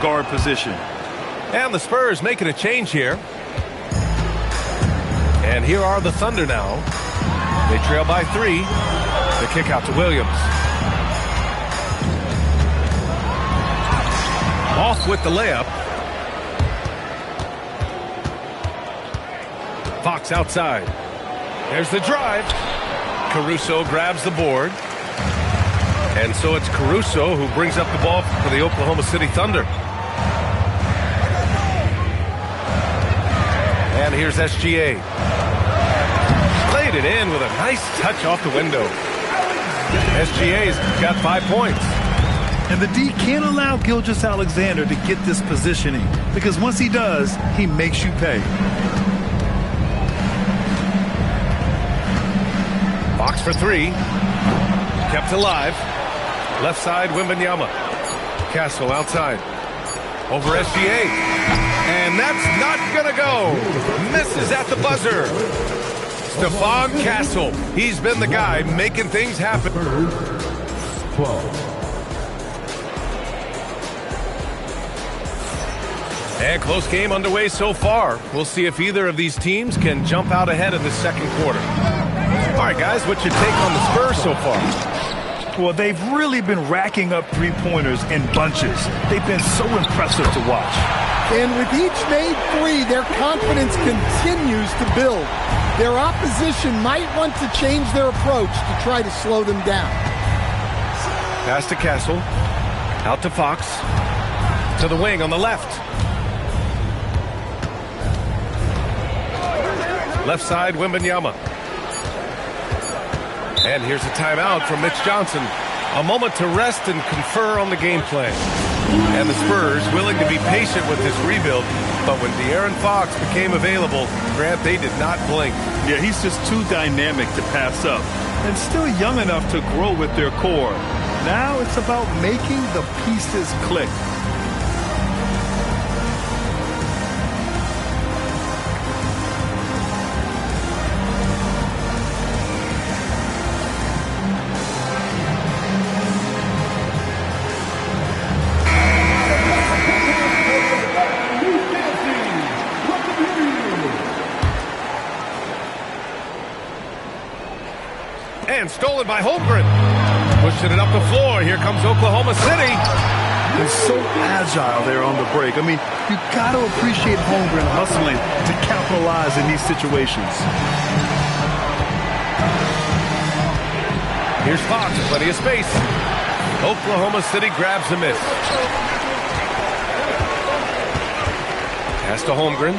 guard position. And the Spurs making a change here. And here are the Thunder now. They trail by 3. The kick out to Williams. Off with the layup. Fox outside. There's the drive. Caruso grabs the board. And so it's Caruso who brings up the ball for the Oklahoma City Thunder. And here's SGA. Played it in with a nice touch off the window. SGA's got 5 points. And the D can't allow Gilgeous-Alexander to get this positioning, because once he does, he makes you pay. Fox for 3. Kept alive. Left side, Wembanyama. Castle outside. Over SGA. And that's not going to go. Misses at the buzzer. Stephon Castle. He's been the guy making things happen. 12. And close game underway so far. We'll see if either of these teams can jump out ahead in the second quarter. All right, guys, what's your take on the Spurs so far? Well, they've really been racking up three-pointers in bunches. They've been so impressive to watch. And with each made 3, their confidence continues to build. Their opposition might want to change their approach to try to slow them down. Pass to Castle. Out to Fox. To the wing on the left. Left side, Wembanyama. And here's a timeout from Mitch Johnson. A moment to rest and confer on the game plan. And the Spurs willing to be patient with this rebuild. But when De'Aaron Fox became available, Grant, they did not blink. Yeah, he's just too dynamic to pass up. And still young enough to grow with their core. Now it's about making the pieces click. And stolen by Holmgren. Pushing it up the floor. Here comes Oklahoma City. They're so agile there on the break. I mean, you got to appreciate Holmgren hustling to capitalize in these situations. Here's Fox, plenty of space. Oklahoma City grabs a miss. Pass to Holmgren.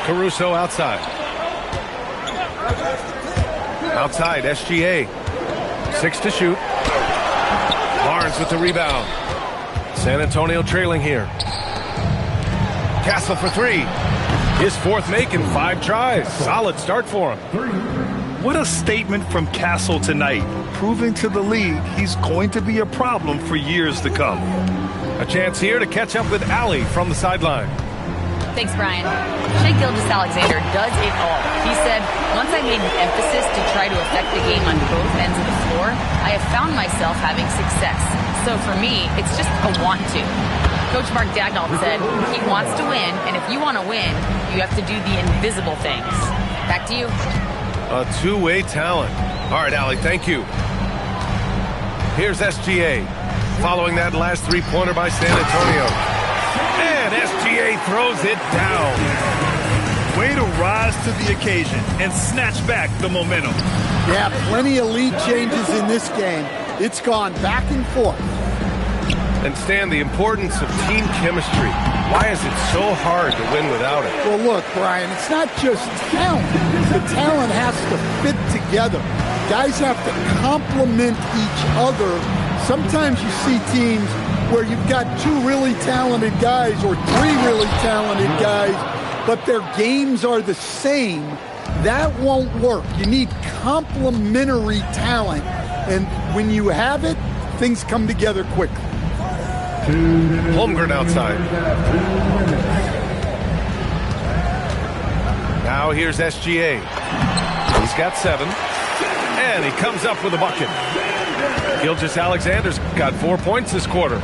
Caruso outside. Outside, SGA. 6 to shoot. Barnes with the rebound. San Antonio trailing here. Castle for 3. His 4th make in 5 tries. Solid start for him. What a statement from Castle tonight, proving to the league he's going to be a problem for years to come. A chance here to catch up with Allie from the sideline. Thanks, Brian. Shai Gilgeous-Alexander does it all. He said, once I made an emphasis to try to affect the game on both ends of the floor, I have found myself having success. So for me, it's just a want to. Coach Mark Dagnall said, he wants to win, and if you want to win, you have to do the invisible things. Back to you. A two-way talent. All right, Allie, thank you. Here's SGA. Following that last three-pointer by San Antonio. And SGA throws it down. Way to rise to the occasion and snatch back the momentum. Yeah, plenty of lead changes in this game. It's gone back and forth. And Stan, the importance of team chemistry. Why is it so hard to win without it? Well, look, Brian, it's not just talent. The talent has to fit together. Guys have to complement each other. Sometimes you see teams where you've got 2 really talented guys or 3 really talented guys, but their games are the same. That won't work. You need complementary talent, and when you have it, things come together quickly. Holmgren outside. Now here's SGA. He's got 7, and he comes up with a bucket. Gilgeous-Alexander's got 4 points this quarter.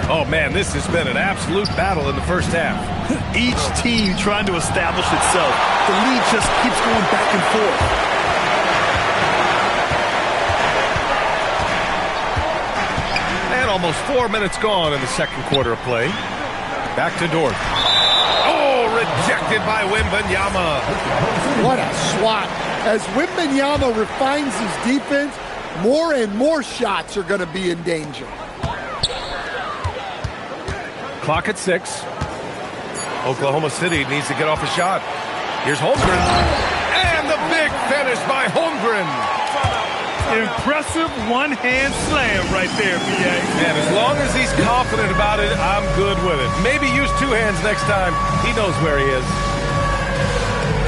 Oh, man, this has been an absolute battle in the first half. Each team trying to establish itself. The lead just keeps going back and forth. And almost 4 minutes gone in the second quarter of play. Back to Dort. Oh, rejected by Wembanyama. What a swat. As Wembanyama refines his defense, more and more shots are going to be in danger. Clock at 6. Oklahoma City needs to get off a shot. Here's Holmgren. And the big finish by Holmgren. Impressive one-hand slam right there, B.A. And as long as he's confident about it, I'm good with it. Maybe use 2 hands next time. He knows where he is.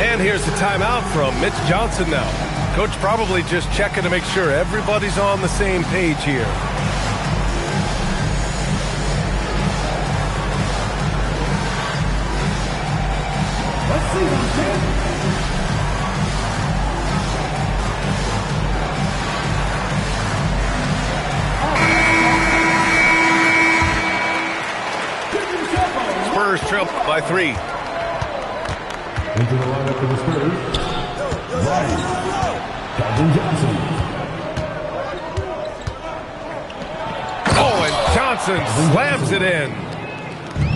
And here's the timeout from Mitch Johnson now. Coach probably just checking to make sure everybody's on the same page here. Let's see who's in. Spurs trail by 3. Into the lineup for the Spurs, Ryan Johnson. Oh, and Johnson slams it in.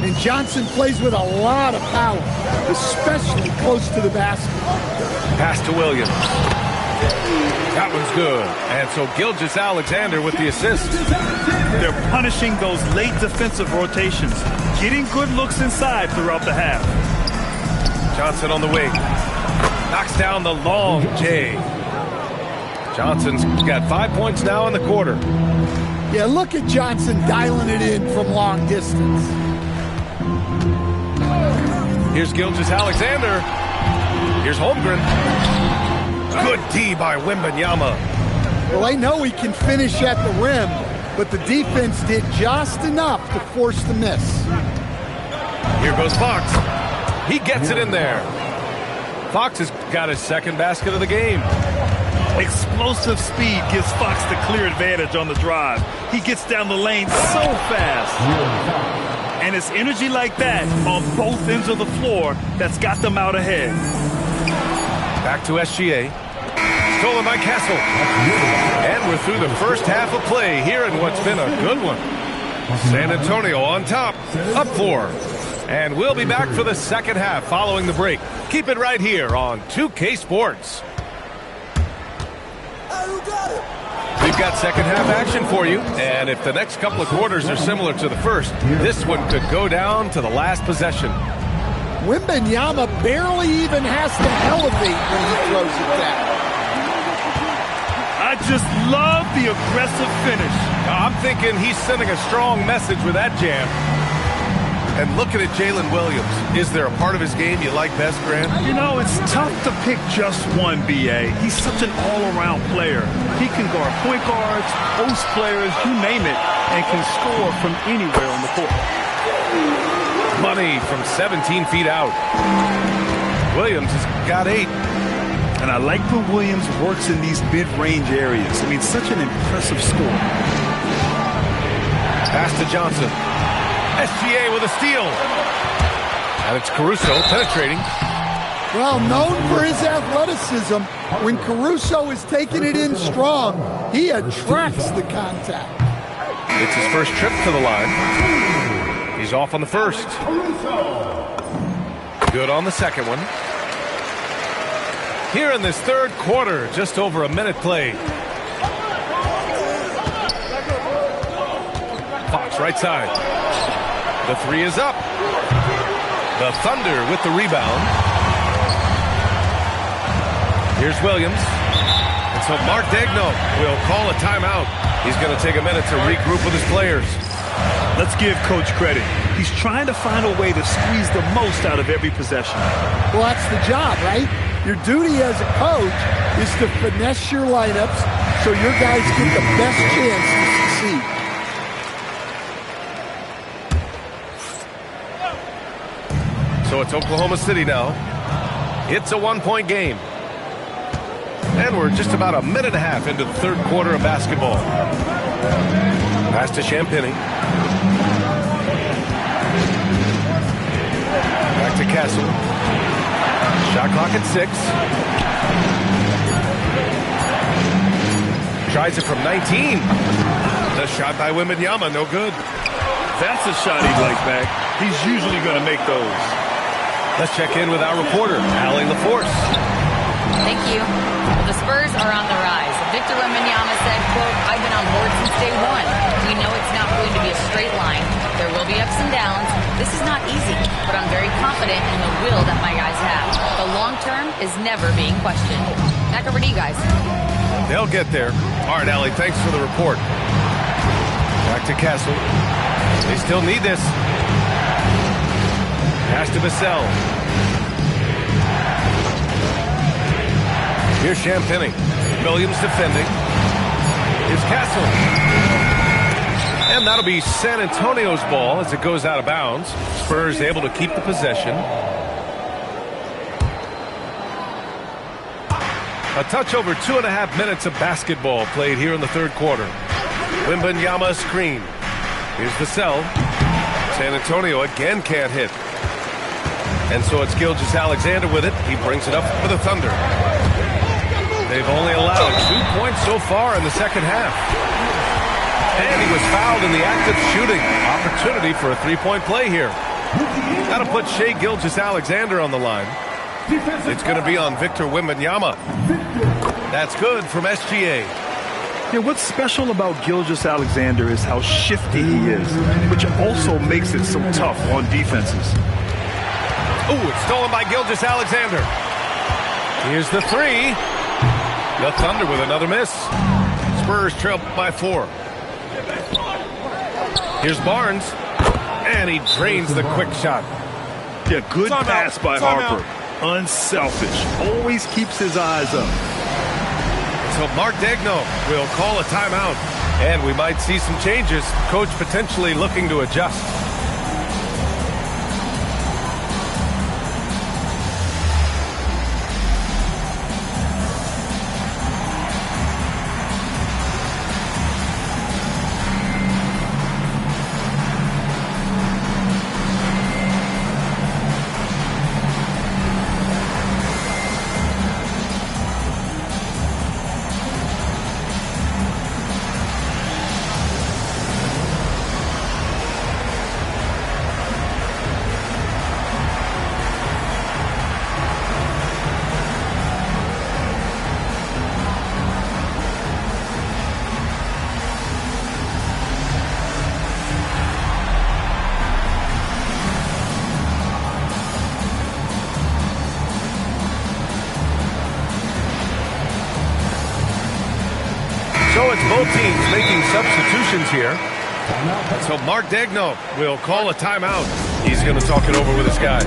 And Johnson plays with a lot of power, especially close to the basket. Pass to Williams. That one's good. And so Gilgeous-Alexander with the assist. They're punishing those late defensive rotations, getting good looks inside throughout the half. Johnson on the wing. Knocks down the long J. Johnson's got 5 points now in the quarter. Yeah, look at Johnson dialing it in from long distance. Here's Gilgeous-Alexander. Here's Holmgren. Good D by Wembanyama. Well, I know he can finish at the rim, but the defense did just enough to force the miss. Here goes Fox. He gets it in there. Fox has got his second basket of the game. Explosive speed gives Fox the clear advantage on the drive. He gets down the lane so fast. And it's energy like that on both ends of the floor that's got them out ahead. Back to SGA. Stolen by Castle. And we're through the first half of play here in what's been a good one. San Antonio on top, up 4. And we'll be back for the second half following the break. Keep it right here on 2K Sports. We've got second half action for you. And if the next couple of quarters are similar to the first, this one could go down to the last possession. Wembanyama barely even has to elevate when he throws it down. I just love the aggressive finish. I'm thinking he's sending a strong message with that jam. And looking at Jalen Williams, is there a part of his game you like best, Grant? You know, it's tough to pick just one, B.A. He's such an all-around player. He can guard point guards, post players, you name it, and can score from anywhere on the court. Money from 17 feet out. Williams has got 8. And I like when Williams works in these mid-range areas. I mean, such an impressive score. Pass to Johnson. SGA with a steal. And it's Caruso penetrating. Well, known for his athleticism, when Caruso is taking it in strong, he attracts the contact. It's his first trip to the line. He's off on the first. Good on the second one. Here in this third quarter, just over a minute played. Fox right side. The 3 is up. The Thunder with the rebound. Here's Williams. And so Mark Daigneault will call a timeout. He's going to take a minute to regroup with his players. Let's give Coach credit. He's trying to find a way to squeeze the most out of every possession. Well, that's the job, right? Your duty as a coach is to finesse your lineups so your guys get the best chance to succeed. So it's Oklahoma City now. It's a 1-point game. And we're just about a minute and a half into the third quarter of basketball. Pass to Champagny. Back to Castle. Shot clock at 6. Tries it from 19. The shot by Wembanyama, no good. That's a shot he'd like back. He's usually going to make those. Let's check in with our reporter, Allie LaForce. Thank you. Well, the Spurs are on the rise. Victor Wembanyama said, quote, "I've been on board since day one. We know it's not going to be a straight line. There will be ups and downs. This is not easy, but I'm very confident in the will that my guys have. The long term is never being questioned." Back over to you guys. They'll get there. All right, Allie, thanks for the report. Back to Castle. They still need this. Pass to Vassell. Here's Champagny. Williams defending. Here's Castle. And that'll be San Antonio's ball as it goes out of bounds. Spurs able to keep the possession. A touch over 2.5 minutes of basketball played here in the third quarter. Wembanyama screen. Here's Vassell. San Antonio again can't hit. And so it's Gilgeous-Alexander with it. He brings it up for the Thunder. They've only allowed 2 points so far in the second half. And he was fouled in the act of shooting. Opportunity for a three-point play here. That'll put Shai Gilgeous-Alexander on the line. It's going to be on Victor Wembanyama. That's good from SGA. Yeah, what's special about Gilgeous-Alexander is how shifty he is, which also makes it so tough on defenses. Ooh, it's stolen by Gilgeous-Alexander. Here's the three. The Thunder with another miss. Spurs trail by 4. Here's Barnes. And he drains the quick shot. Yeah, good pass by Harper. Unselfish. Always keeps his eyes up. So Mark Daigneault will call a timeout. And we might see some changes. Coach potentially looking to adjust. So it's both teams making substitutions here. So Mark Daigneault will call a timeout. He's going to talk it over with his guys.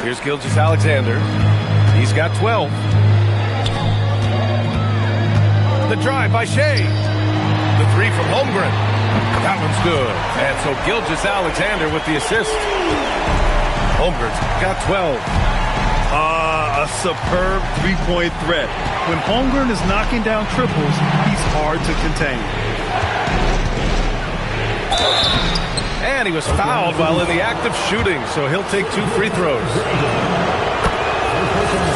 Here's Gilgeous-Alexander. He's got 12. The drive by Shai. The three from Holmgren. That one's good. And so Gilgeous-Alexander with the assist. Holmgren's got 12. A superb three-point threat. When Holmgren is knocking down triples, he's hard to contain. And he was fouled while in the act of shooting, so he'll take 2 free throws.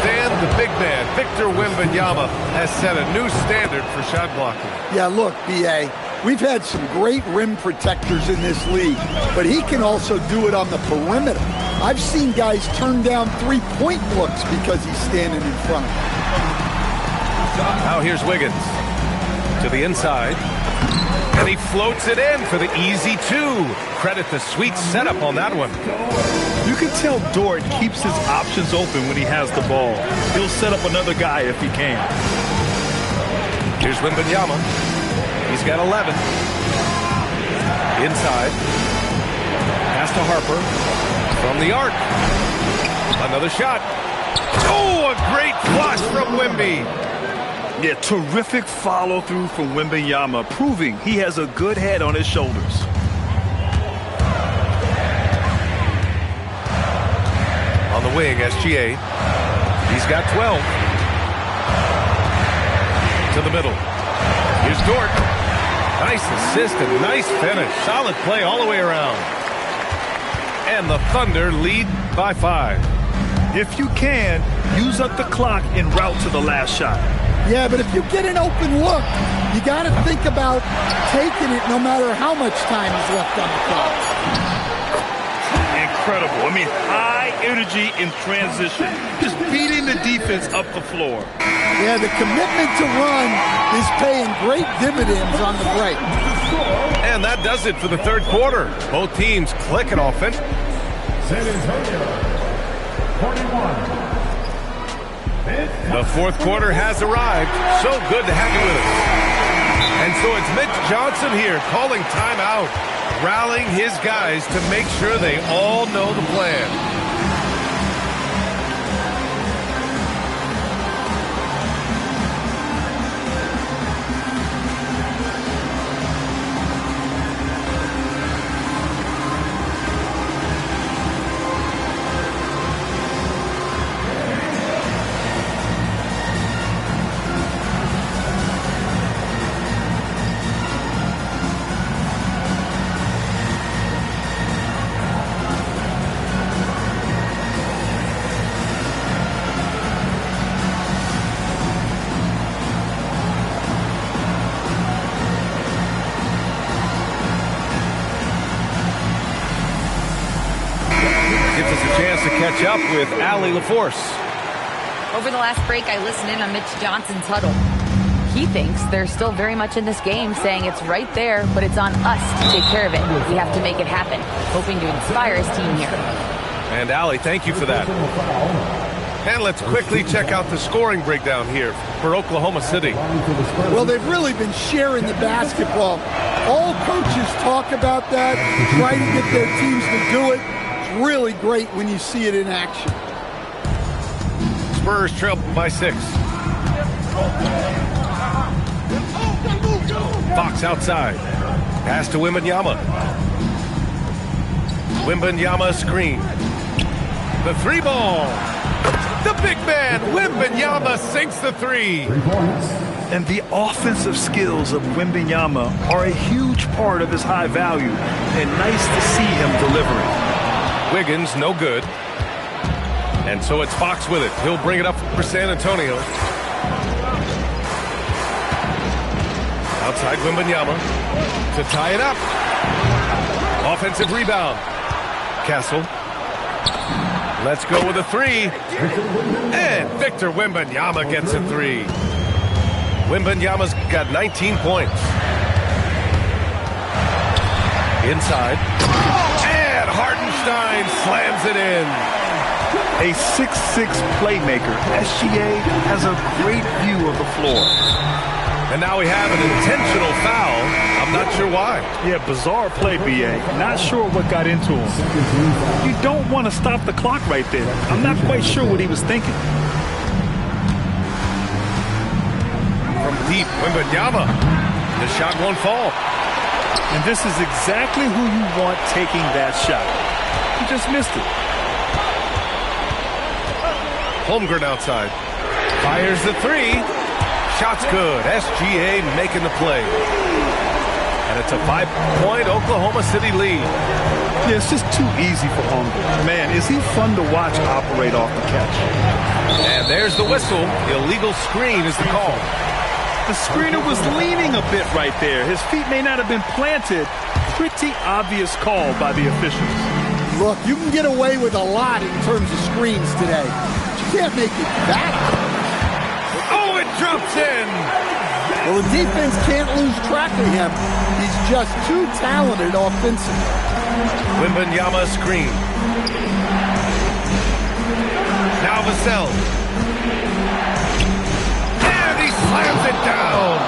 Stan, the big man, Victor Wembanyama, has set a new standard for shot blocking. Yeah, look, B.A., we've had some great rim protectors in this league, but he can also do it on the perimeter. I've seen guys turn down three-point looks because he's standing in front of them. Now here's Wiggins to the inside. And he floats it in for the easy 2. Credit the sweet setup on that one. You can tell Dort keeps his options open when he has the ball. He'll set up another guy if he can. Here's Wembanyama. He's got 11. Inside. Pass to Harper. From the arc. Another shot. Oh, a great flush from Wemby. Yeah, terrific follow-through from Wembanyama, proving he has a good head on his shoulders. On the wing, SGA. He's got 12. To the middle. Here's Dort. Nice assist and nice finish. Solid play all the way around. And the Thunder lead by 5. If you can, use up the clock en route to the last shot. Yeah, but if you get an open look, you got to think about taking it no matter how much time is left on the clock. Incredible. I mean, high energy in transition. Just beating the defense up the floor. Yeah, the commitment to run is paying great dividends on the break. And that does it for the third quarter. Both teams clicking offense. San Antonio, 41. The fourth quarter has arrived. So good to have you with us. And so it's Mitch Johnson here calling timeout, rallying his guys to make sure they all know the plan. Catch up with Allie LaForce. Over the last break, I listened in on Mitch Johnson's huddle. He thinks they're still very much in this game, saying it's right there, but it's on us to take care of it. We have to make it happen, hoping to inspire his team here. And Allie, thank you for that. And let's quickly check out the scoring breakdown here for Oklahoma City. Well, they've really been sharing the basketball. All coaches talk about that, try to get their teams to do it. Really great when you see it in action. Spurs trail by 6. Fox outside. Pass to Wembanyama. Wembanyama screen. The 3 ball. The big man, Wembanyama, sinks the 3. 3 points. And the offensive skills of Wembanyama are a huge part of his high value, and nice to see him delivering. Wiggins, no good. And so it's Fox with it. He'll bring it up for San Antonio. Outside Wembanyama to tie it up. Offensive rebound. Castle. Let's go with a 3. And Victor Wembanyama gets a 3. Wembanyama's got 19 points. Inside. And Hartenstein slams it in. A 6'6" playmaker, SGA has a great view of the floor. And now we have an intentional foul. I'm not sure why. Yeah, bizarre play, B.A. Not sure what got into him. You don't want to stop the clock right there. I'm not quite sure what he was thinking. From deep, Wembanyama. The shot won't fall. And this is exactly who you want taking that shot. He just missed it. Holmgren outside. Fires the three. Shot's good. SGA making the play. And it's a 5-point Oklahoma City lead. Yeah, it's just too easy for Holmgren. Man, is he fun to watch operate off the catch. And there's the whistle. Illegal screen is the call. The screener was leaning a bit right there. His feet may not have been planted. Pretty obvious call by the officials. Look, you can get away with a lot in terms of screens today. But you can't make it that. Oh, it drops in. Well, the defense can't lose track of him. He's just too talented offensively. Wembanyama screen. Now Vassell. And he slams it down.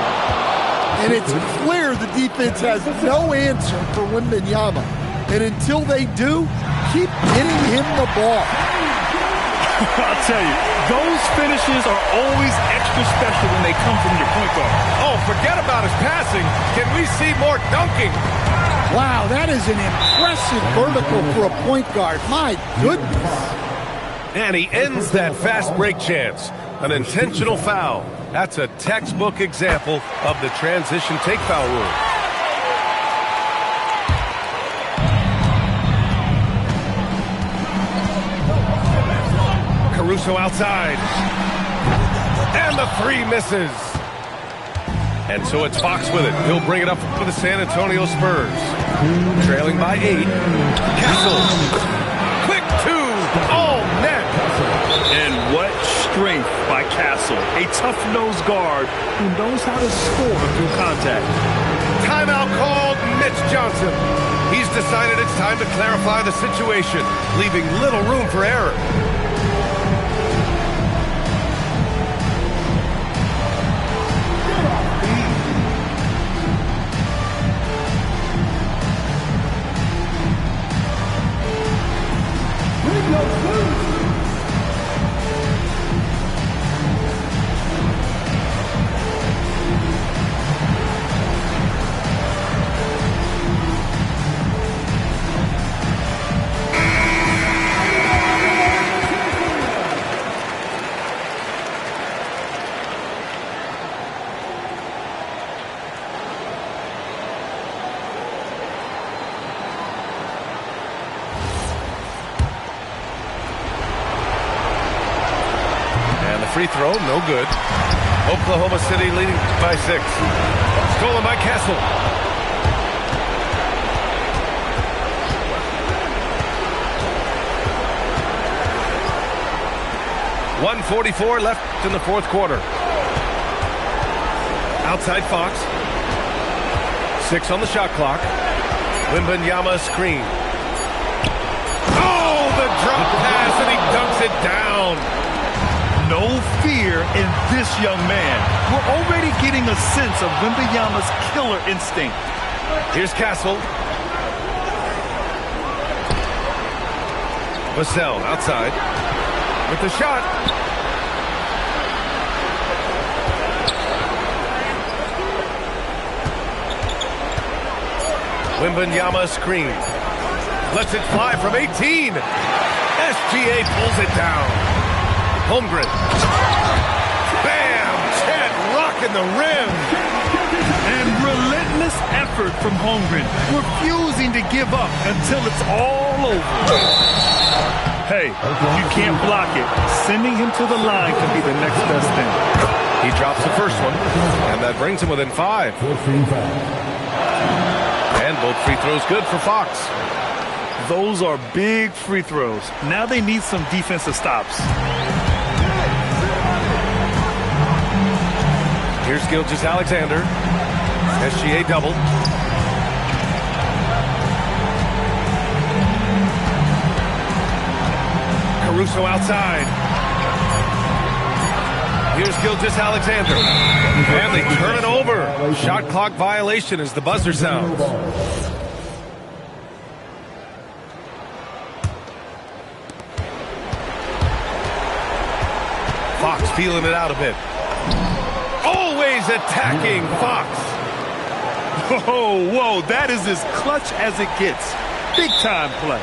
And it's clear the defense has no answer for Wembanyama. And until they do, keep getting him the ball. I'll tell you, those finishes are always extra special when they come from your point guard. Oh, forget about his passing. Can we see more dunking? Wow, that is an impressive vertical for a point guard. My goodness. And he ends that fast break chance. An intentional foul. That's a textbook example of the transition take foul rule. Caruso outside. And the three misses. And so it's Fox with it. He'll bring it up for the San Antonio Spurs. Trailing by 8. Castle. Quick two. All net. And what strength by Castle. A tough-nosed guard who knows how to score through contact. Timeout called. Mitch Johnson. He's decided it's time to clarify the situation, leaving little room for error. Free throw, no good. Oklahoma City leading by 6. Stolen by Castle. .144 left in the fourth quarter. Outside Fox. 6 on the shot clock. Wembanyama screen. Oh, the drop pass, and he dunks it down. No fear in this young man. We're already getting a sense of Wembanyama's killer instinct. Here's Castle. Vassell outside with the shot. Wembanyama screen. Lets it fly from 18. SGA pulls it down. Holmgren. Bam! Chet rocking the rim. And relentless effort from Holmgren, refusing to give up until it's all over. Hey, if you can't block it, sending him to the line could be the next best thing. He drops the first one, and that brings him within 5. And both free throws good for Fox. Those are big free throws. Now they need some defensive stops. Here's Gilgeous-Alexander. SGA double. Caruso outside. Here's Gilgeous-Alexander. And they turn it over. Shot clock violation as the buzzer sounds. Fox feeling it out a bit. Always attacking Fox. Whoa, that is as clutch as it gets. Big time play.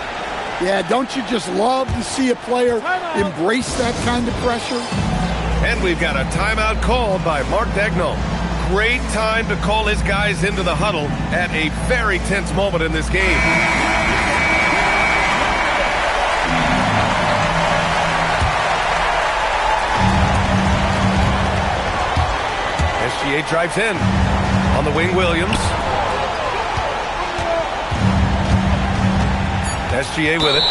Yeah, don't you just love to see a player embrace that kind of pressure? And we've got a timeout called by Mark Dagnall. Great time to call his guys into the huddle at a very tense moment in this game. SGA drives in. On the wing, Williams. SGA with it.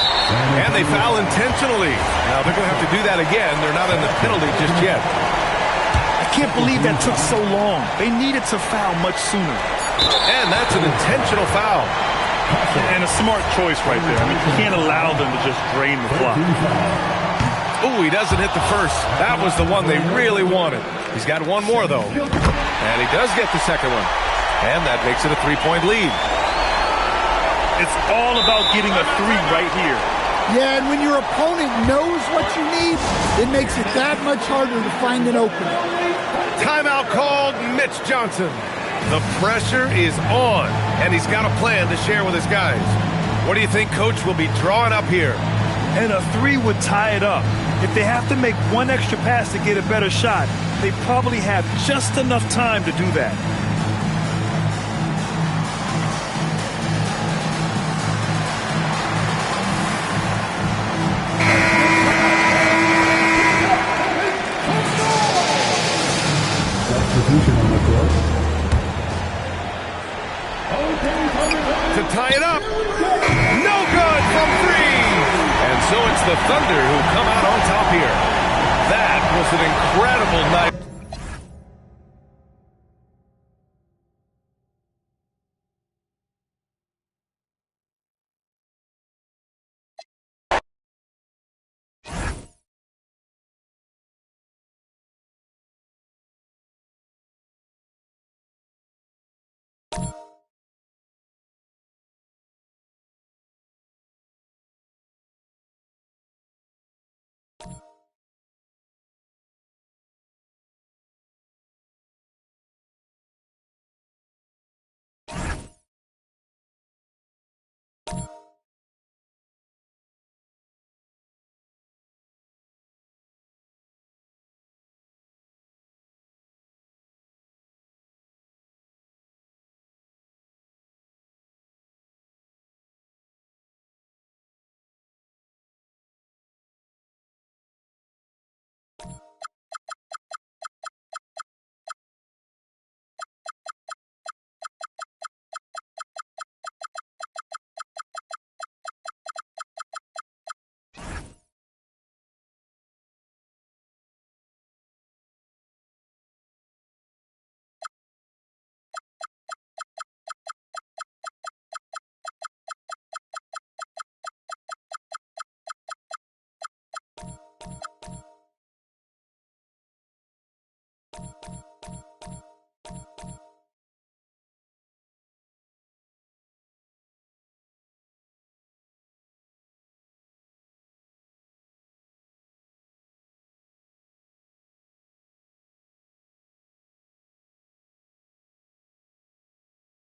And they foul intentionally. Now they're going to have to do that again. They're not in the penalty just yet. I can't believe that took so long. They needed to foul much sooner. And that's an intentional foul. And a smart choice right there. I mean, you can't allow them to just drain the clock. Ooh, he doesn't hit the first. That was the one they really wanted. He's got one more, though. And he does get the second one. And that makes it a 3-point lead. It's all about getting a three right here. Yeah, and when your opponent knows what you need, it makes it that much harder to find an opening. Timeout called. Mitch Johnson. The pressure is on, and he's got a plan to share with his guys. What do you think Coach will be drawing up here? And a three would tie it up. If they have to make one extra pass to get a better shot, they probably have just enough time to do that. To tie it up. No good from three. And so it's the Thunder who come out on top here. That was an incredible night.